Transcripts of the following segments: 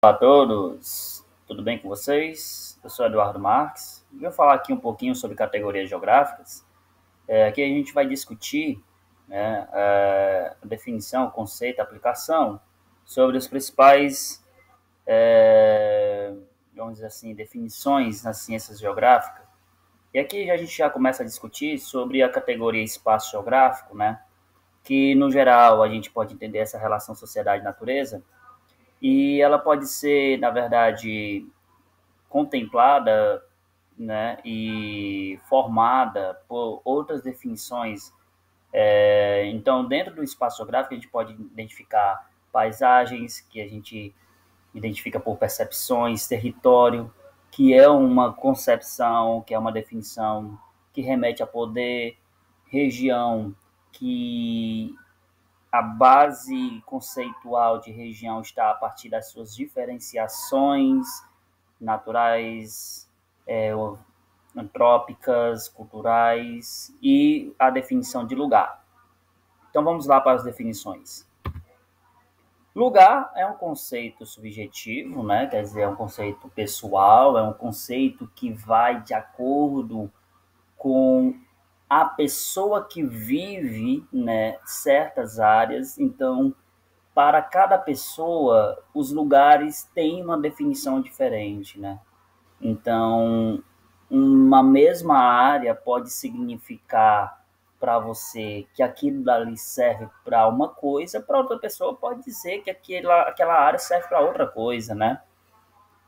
Olá a todos, tudo bem com vocês? Eu sou Eduardo Marques e vou falar aqui um pouquinho sobre categorias geográficas. Aqui a gente vai discutir, né, a definição, o conceito, a aplicação sobre os principais, vamos dizer assim, definições nas ciências geográficas. E aqui a gente já começa a discutir sobre a categoria espaço geográfico, né, que no geral a gente pode entender essa relação sociedade-natureza, e ela pode ser, na verdade, contemplada, né, e formada por outras definições. Então, dentro do espaço geográfico, a gente pode identificar paisagens, que a gente identifica por percepções, território, que é uma concepção, que é uma definição que remete a poder, região, que a base conceitual de região está a partir das suas diferenciações naturais, antrópicas, culturais e a definição de lugar. Então vamos lá para as definições. Lugar é um conceito subjetivo, né? Quer dizer, é um conceito pessoal, é um conceito que vai de acordo com a pessoa que vive, né, certas áreas. Então, para cada pessoa, os lugares têm uma definição diferente, né? Então, uma mesma área pode significar para você que aquilo dali serve para uma coisa, para outra pessoa pode dizer que aquela área serve para outra coisa, né?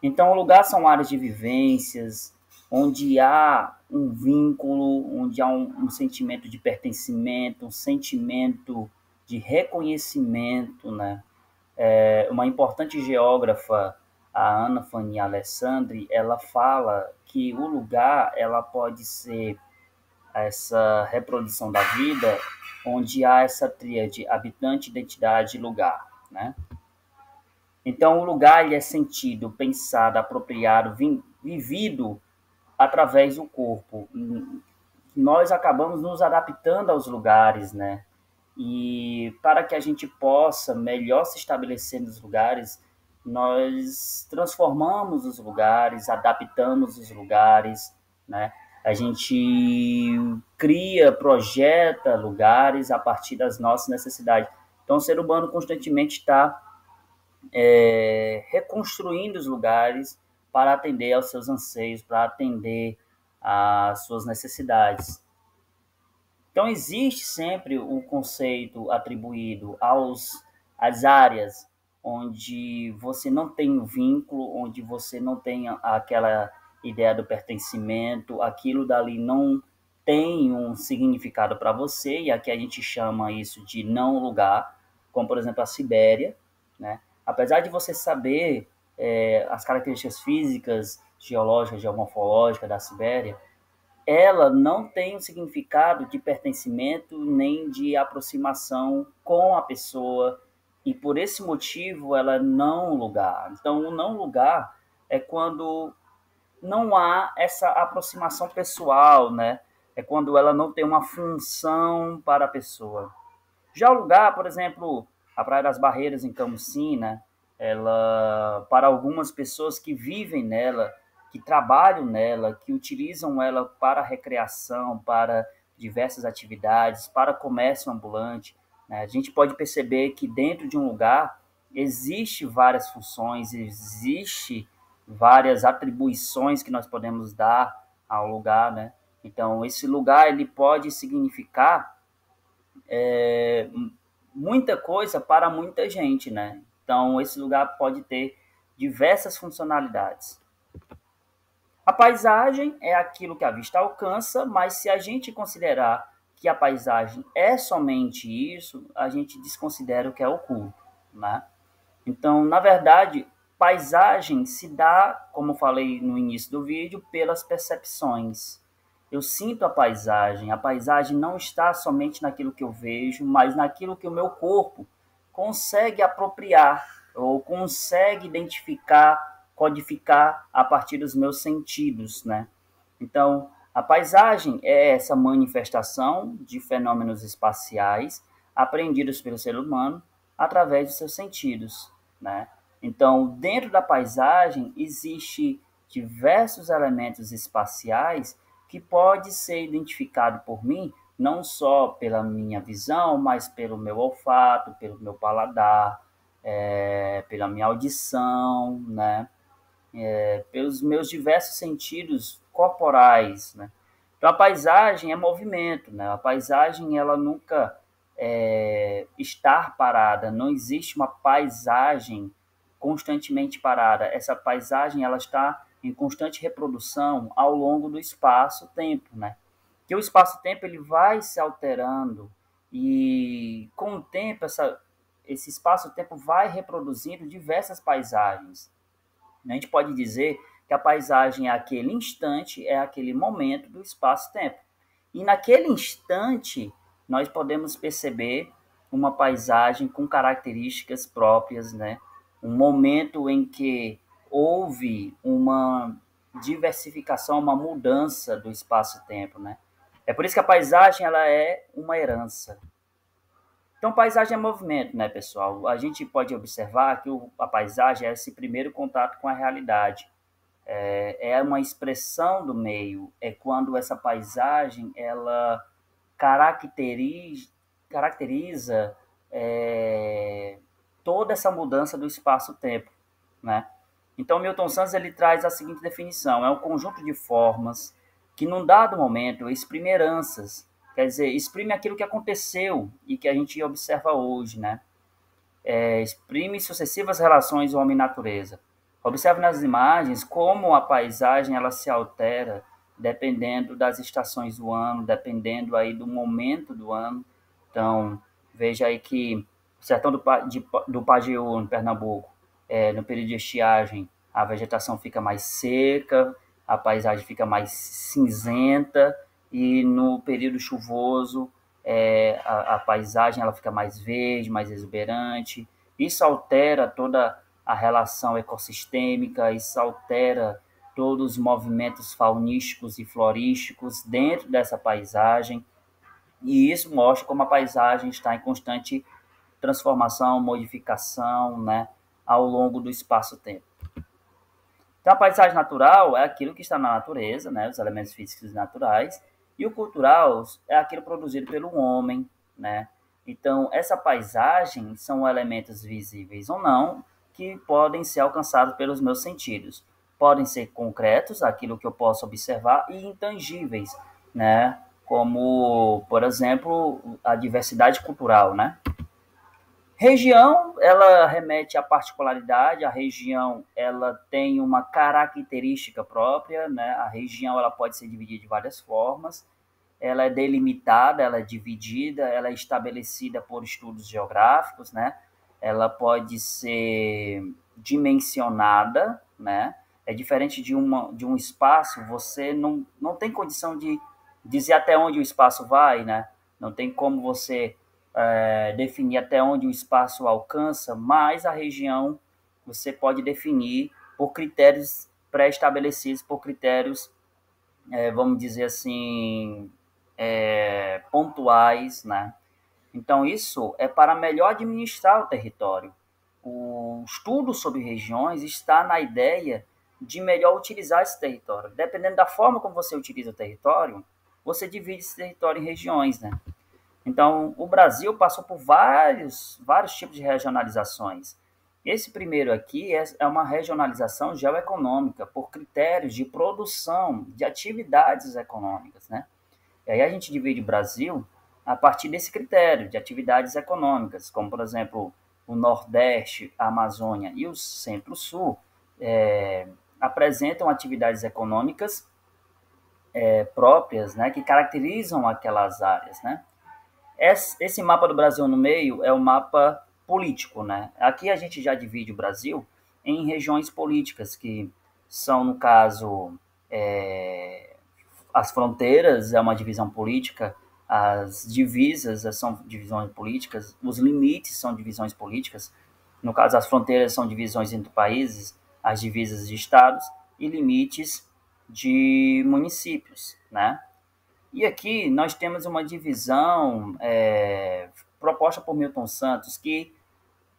Então, o lugar são áreas de vivências, onde há um vínculo, onde há um sentimento de pertencimento, um sentimento de reconhecimento, né? Uma importante geógrafa, a Ana Fanny Alessandri, ela fala que o lugar ela pode ser essa reprodução da vida, onde há essa tríade habitante, identidade e lugar, né? Então, o lugar ele é sentido, pensado, apropriado, vivido através do corpo. Nós acabamos nos adaptando aos lugares, né? E para que a gente possa melhor se estabelecer nos lugares, nós transformamos os lugares, adaptamos os lugares, né? A gente cria, projeta lugares a partir das nossas necessidades. Então, o ser humano constantemente está reconstruindo os lugares para atender aos seus anseios, para atender às suas necessidades. Então, existe sempre o conceito atribuído às áreas onde você não tem um vínculo, onde você não tem aquela ideia do pertencimento, aquilo dali não tem um significado para você, e aqui a gente chama isso de não lugar, como, por exemplo, a Sibéria, né? Apesar de você saber as características físicas, geológicas, geomorfológicas da Sibéria, ela não tem um significado de pertencimento nem de aproximação com a pessoa, e por esse motivo ela é não lugar. Então, o não lugar é quando não há essa aproximação pessoal, né? É quando ela não tem uma função para a pessoa. Já o lugar, por exemplo, a Praia das Barreiras em Camucina, ela, para algumas pessoas que vivem nela, que trabalham nela, que utilizam ela para recreação, para diversas atividades, para comércio ambulante, né? A gente pode perceber que dentro de um lugar existe várias funções, existe várias atribuições que nós podemos dar ao lugar, né? Então, esse lugar ele pode significar é, muita coisa para muita gente, né? Então, esse lugar pode ter diversas funcionalidades. A paisagem é aquilo que a vista alcança, mas se a gente considerar que a paisagem é somente isso, a gente desconsidera o que é oculto, né? Então, na verdade, paisagem se dá, como falei no início do vídeo, pelas percepções. Eu sinto a paisagem não está somente naquilo que eu vejo, mas naquilo que o meu corpo consegue apropriar ou consegue identificar, codificar a partir dos meus sentidos, né? Então, a paisagem é essa manifestação de fenômenos espaciais aprendidos pelo ser humano através de seus sentidos, né? Então, dentro da paisagem, existe diversos elementos espaciais que pode ser identificado por mim, não só pela minha visão, mas pelo meu olfato, pelo meu paladar, pela minha audição, né? Pelos meus diversos sentidos corporais, né? Então a paisagem é movimento, né? A paisagem ela nunca está parada, não existe uma paisagem constantemente parada. Essa paisagem ela está em constante reprodução ao longo do espaço-tempo, né? Que o espaço-tempo ele vai se alterando e com o tempo esse espaço-tempo vai reproduzindo diversas paisagens. A gente pode dizer que a paisagem é aquele instante, é aquele momento do espaço-tempo. E naquele instante, nós podemos perceber uma paisagem com características próprias, né? Um momento em que houve uma diversificação, uma mudança do espaço-tempo, né? É por isso que a paisagem ela é uma herança. Então, paisagem é movimento, né, pessoal? A gente pode observar que a paisagem é esse primeiro contato com a realidade. É uma expressão do meio, é quando essa paisagem ela caracteriza toda essa mudança do espaço-tempo, né? Então, Milton Santos ele traz a seguinte definição: é um conjunto de formas que, num dado momento, exprime heranças, quer dizer, exprime aquilo que aconteceu e que a gente observa hoje, né? Exprime sucessivas relações homem-natureza. Observe nas imagens como a paisagem ela se altera dependendo das estações do ano, dependendo aí do momento do ano. Então, veja aí que o sertão do Pajeú, em Pernambuco, no período de estiagem, a vegetação fica mais seca, a paisagem fica mais cinzenta, e no período chuvoso, a paisagem ela fica mais verde, mais exuberante. Isso altera toda a relação ecossistêmica, isso altera todos os movimentos faunísticos e florísticos dentro dessa paisagem, e isso mostra como a paisagem está em constante transformação, modificação, né, ao longo do espaço-tempo. Então, a paisagem natural é aquilo que está na natureza, né, os elementos físicos e naturais, e o cultural é aquilo produzido pelo homem, né? Então, essa paisagem são elementos visíveis ou não que podem ser alcançados pelos meus sentidos. Podem ser concretos, aquilo que eu posso observar, e intangíveis, né? Como, por exemplo, a diversidade cultural, né? Região, ela remete à particularidade, a região, ela tem uma característica própria, né? A região, ela pode ser dividida de várias formas, ela é delimitada, ela é dividida, ela é estabelecida por estudos geográficos, né? Ela pode ser dimensionada, né? É diferente de um espaço, você não tem condição de dizer até onde o espaço vai, né? Não tem como você definir até onde o espaço alcança, mas a região você pode definir por critérios pré-estabelecidos, por critérios, vamos dizer assim, pontuais, né? Então, isso é para melhor administrar o território. O estudo sobre regiões está na ideia de melhor utilizar esse território. Dependendo da forma como você utiliza o território, você divide esse território em regiões, né? Então, o Brasil passou por vários tipos de regionalizações. Esse primeiro aqui é uma regionalização geoeconômica, por critérios de produção de atividades econômicas, né? E aí a gente divide o Brasil a partir desse critério de atividades econômicas, como, por exemplo, o Nordeste, a Amazônia e o Centro-Sul apresentam atividades econômicas próprias, né, que caracterizam aquelas áreas, né? Esse mapa do Brasil no meio é o mapa político, né? Aqui a gente já divide o Brasil em regiões políticas, que são, no caso, as fronteiras é uma divisão política, as divisas são divisões políticas, os limites são divisões políticas. No caso, as fronteiras são divisões entre países, as divisas de estados e limites de municípios, né? E aqui nós temos uma divisão proposta por Milton Santos, que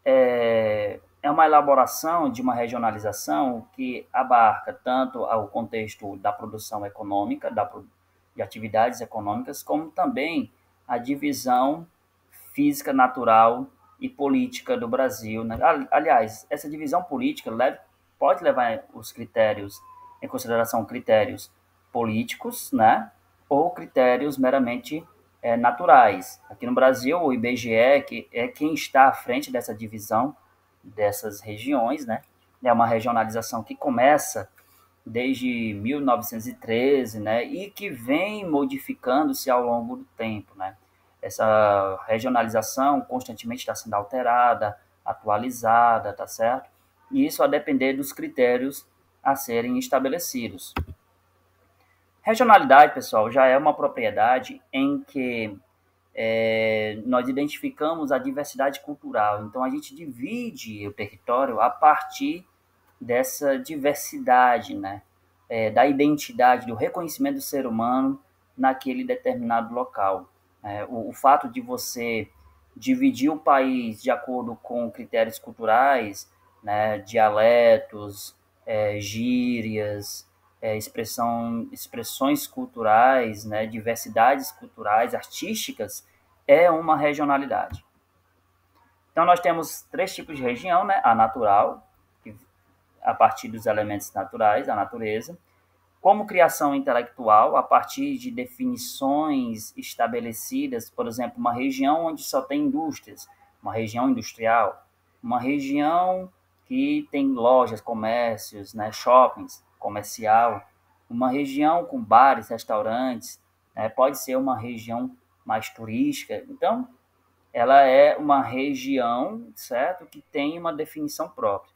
é é uma elaboração de uma regionalização que abarca tanto o contexto da produção econômica, de atividades econômicas, como também a divisão física, natural e política do Brasil, né? Aliás, essa divisão política pode levar os critérios em consideração critérios políticos, né? Ou critérios meramente naturais. Aqui no Brasil, o IBGE que é quem está à frente dessa divisão dessas regiões, né? É uma regionalização que começa desde 1913, né? E que vem modificando-se ao longo do tempo, né? Essa regionalização constantemente está sendo alterada, atualizada, tá certo? E isso a depender dos critérios a serem estabelecidos. Regionalidade, pessoal, já é uma propriedade em que nós identificamos a diversidade cultural. Então, a gente divide o território a partir dessa diversidade, né? Da identidade, do reconhecimento do ser humano naquele determinado local. O fato de você dividir o país de acordo com critérios culturais, né, dialetos, gírias, expressões culturais, né, diversidades culturais, artísticas, é uma regionalidade. Então, nós temos 3 tipos de região, né? A natural, que a partir dos elementos naturais da natureza, como criação intelectual, a partir de definições estabelecidas, por exemplo, uma região onde só tem indústrias, uma região industrial, uma região que tem lojas, comércios, né, shoppings, comercial, uma região com bares, restaurantes, né, pode ser uma região mais turística. Então, ela é uma região, certo, que tem uma definição própria.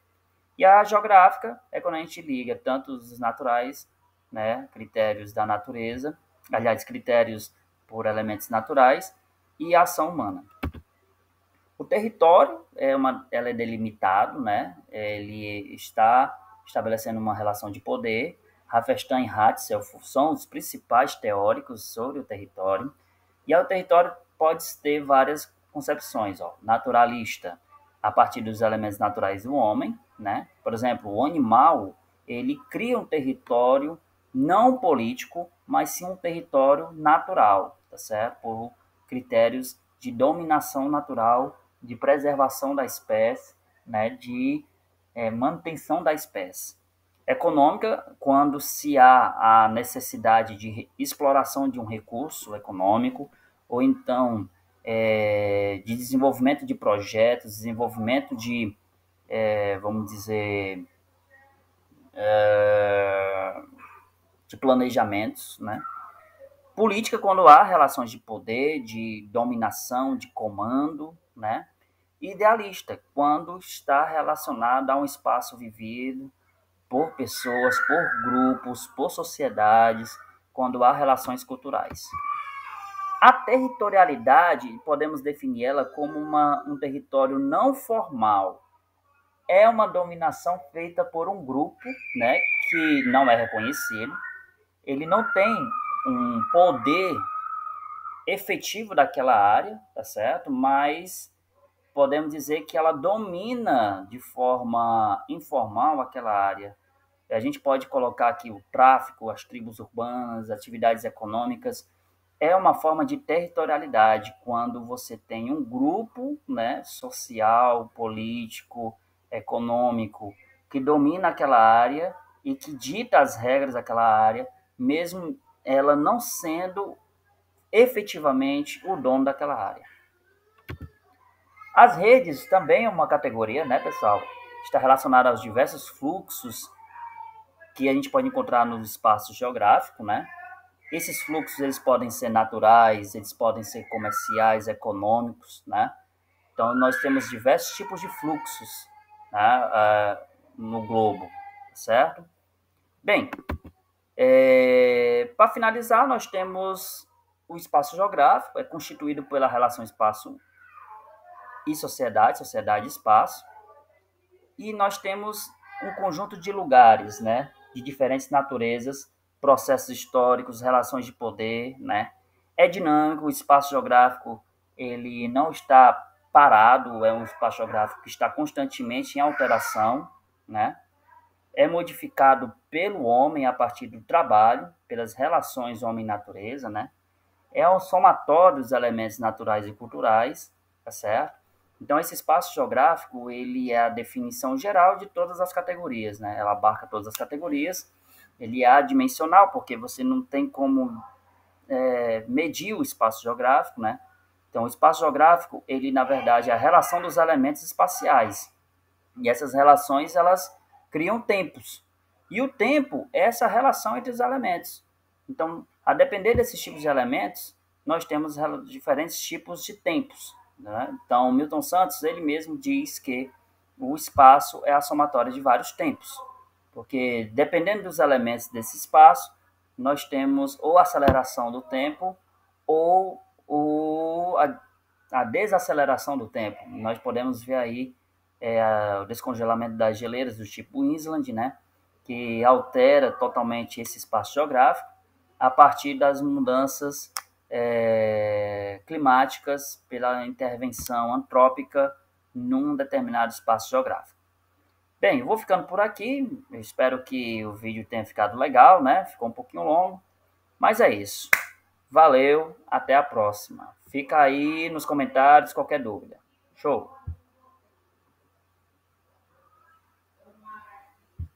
E a geográfica é quando a gente liga tanto os naturais, né, critérios da natureza, aliás, critérios por elementos naturais, e a ação humana. O território ela é delimitado, né? Ele está estabelecendo uma relação de poder. Hafestad e Hatzel são os principais teóricos sobre o território. E o território pode ter várias concepções, ó. Naturalista, a partir dos elementos naturais do homem, né? Por exemplo, o animal, ele cria um território não político, mas sim um território natural, tá certo? Por critérios de dominação natural, de preservação da espécie, né? De manutenção da espécie. Econômica, quando se há a necessidade de exploração de um recurso econômico, ou então de desenvolvimento de projetos, desenvolvimento de, vamos dizer, de planejamentos, né? Política, quando há relações de poder, de dominação, de comando, né? Idealista, quando está relacionada a um espaço vivido por pessoas, por grupos, por sociedades, quando há relações culturais. A territorialidade, podemos definir ela como um território não formal. É uma dominação feita por um grupo, né, que não é reconhecido. Ele não tem um poder efetivo daquela área, tá certo? Mas podemos dizer que ela domina de forma informal aquela área. A gente pode colocar aqui o tráfico, as tribos urbanas, atividades econômicas. É uma forma de territorialidade quando você tem um grupo, né, social, político, econômico, que domina aquela área e que dita as regras daquela área, mesmo ela não sendo efetivamente o dono daquela área. As redes também é uma categoria, né, pessoal? Está relacionada aos diversos fluxos que a gente pode encontrar no espaço geográfico, né? Esses fluxos eles podem ser naturais, eles podem ser comerciais, econômicos, né? Então nós temos diversos tipos de fluxos, né, no globo, certo? Bem, para finalizar, nós temos o espaço geográfico, é constituído pela relação espaço e sociedade, sociedade e espaço, e nós temos um conjunto de lugares, né, de diferentes naturezas, processos históricos, relações de poder, né? É dinâmico, o espaço geográfico ele não está parado, é um espaço geográfico que está constantemente em alteração, né? É modificado pelo homem a partir do trabalho, pelas relações homem-natureza, né? É um somatório dos elementos naturais e culturais, tá certo? Então, esse espaço geográfico, ele é a definição geral de todas as categorias, né? Ela abarca todas as categorias. Ele é adimensional, porque você não tem como medir o espaço geográfico, né? Então, o espaço geográfico, ele, na verdade, é a relação dos elementos espaciais. E essas relações, elas criam tempos. E o tempo é essa relação entre os elementos. Então, a depender desses tipos de elementos, nós temos diferentes tipos de tempos, né? Então, Milton Santos, ele mesmo diz que o espaço é a somatória de vários tempos, porque dependendo dos elementos desse espaço, nós temos ou a aceleração do tempo ou a desaceleração do tempo. Nós podemos ver aí o descongelamento das geleiras do tipo Island, né, que altera totalmente esse espaço geográfico a partir das mudanças climáticas pela intervenção antrópica num determinado espaço geográfico. Bem, eu vou ficando por aqui. Eu espero que o vídeo tenha ficado legal, né? Ficou um pouquinho longo, mas é isso. Valeu, até a próxima. Fica aí nos comentários qualquer dúvida. Show!